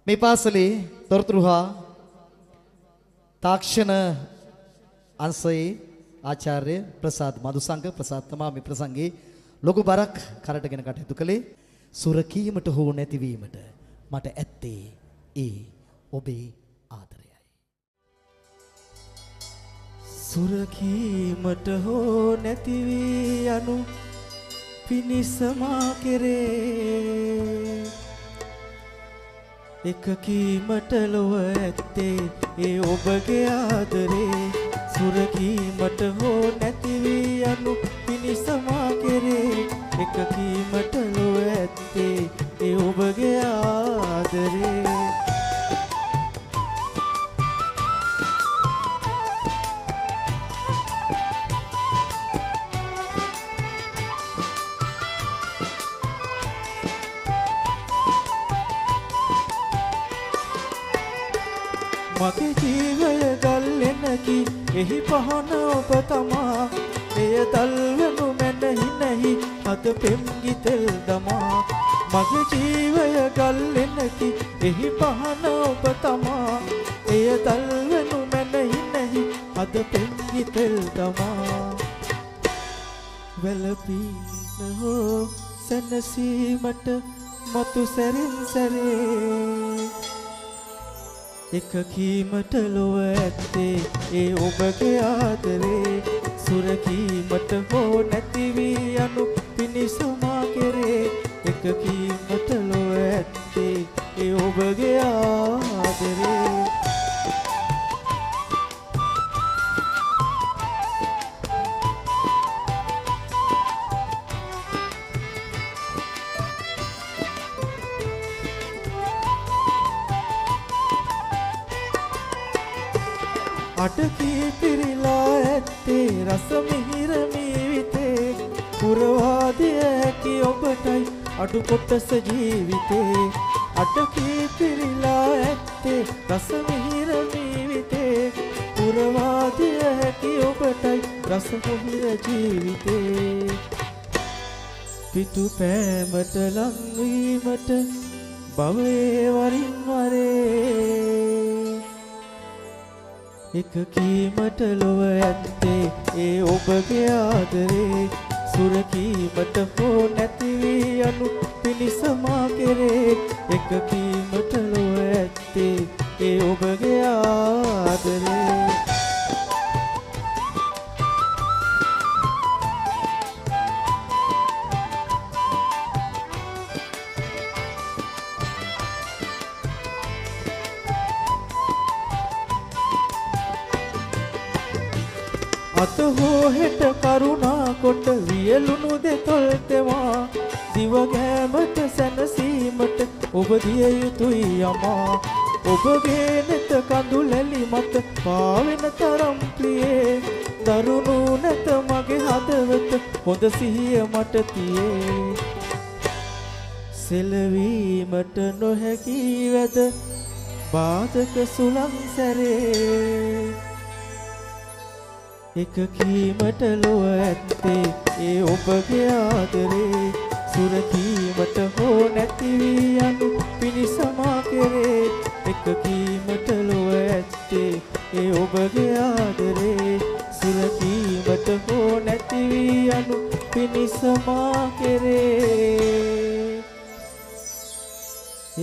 මේ පාසලේ තොරතුරු හා තාක්ෂණ අංශයේ ආචාර්ය ප්‍රසාද් මදුසංග ප්‍රසාද් තමා මේ ප්‍රසංගයේ ලොකු බරක් කරටගෙන කටයුතු කළේ. සුරකීමට හෝ නැතිවීමට මට ඇත්තේ ඒ ඔබේ ආදරයයි. සුරකීමට හෝ නැති වී යනු පිනිසමා කෙරේ එකකීමට ලොව ඇත්තේ ඒ ඔබගේ ආදරේ. සුරකීමට හෝ නැති වී යනු පිනිසමා කෙරේ එකකීමට ලොව ඇත්තේ ඒ ඔබගේ ආදරේ. මගේ ජීවය ගල්ලෙනකි එහි පහන ඔබ තමා. එය තල්වනු මැනහි නැහි අද පෙම්ගි තෙල් දමා. මගේ ජීවය ගල්ලෙනකි එහි පහන ඔබ තමා. එය තල්වනු මැනහි නැහි අද පෙම්ගි තෙල් දමා. වැළපීම හෝ සැනසීමට මතු සැරින් සැරේ එකකීමට ලොව ඇත්තේ ඒ ඔබගේ ආදරේ. සුරකීමට හෝ නැති වී යනු පිනිසමා කෙරේ එකකීමට ලොව ඇත්තේ ඒ ඔබගේ ආදරේ. අටකී පිරිලා ඇත්තේ රස මිහිර මීවිතේ. පුරවාදිය හැකි ඔබටයි අඩු කොටස ජීවිතේ. අටකී පිරිලා ඇත්තේ රස මිහිර මීවිතේ. පුරවාදිය හැකි ඔබටයි රස මිහිර ජීවිතේ. පිටු පෑමට ලංවීමට භවයේ වරින් වරේ එකකීමට ලොව ඇත්තේ ඒ ඔබගේ ආදරේ. සුරකීමට හෝ නැති වී යනු පිනිසමා කෙරේ එකකීමට ලොව ඇත්තේ ඒ ඔබගේ ආදරේ. අත හෝ හෙට කරුණා කොට වියලුණු දෙතොල් තෙමා. දිව ගෑමට සැනසීමට ඔබ දිය යුතුයි යමා. ඔබගේ නෙත කඳුලැලි මත පාවෙන තරම් ප්‍රියේ. දරුණු නැත මගේ හදවත හොඳ සිහිය මට තියේ. සෙලවීමට නොහැකි වැද බාධක සුළං සැරේ එකකීමට ලොව ඇත්තේ ඒ ඔබගේ ආදරේ. සුරකීමට හෝ නැති වී යනු පිනිසමා කෙරේ එකකීමට ලොව ඇත්තේ ඒ ඔබගේ ආදරේ. සුරකීමට හෝ නැති වී යනු පිනිසමා කෙරේ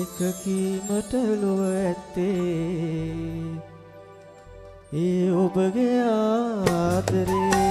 එකකීමට ලොව ඇත්තේ ඒ ඔබගේ ආදරේ.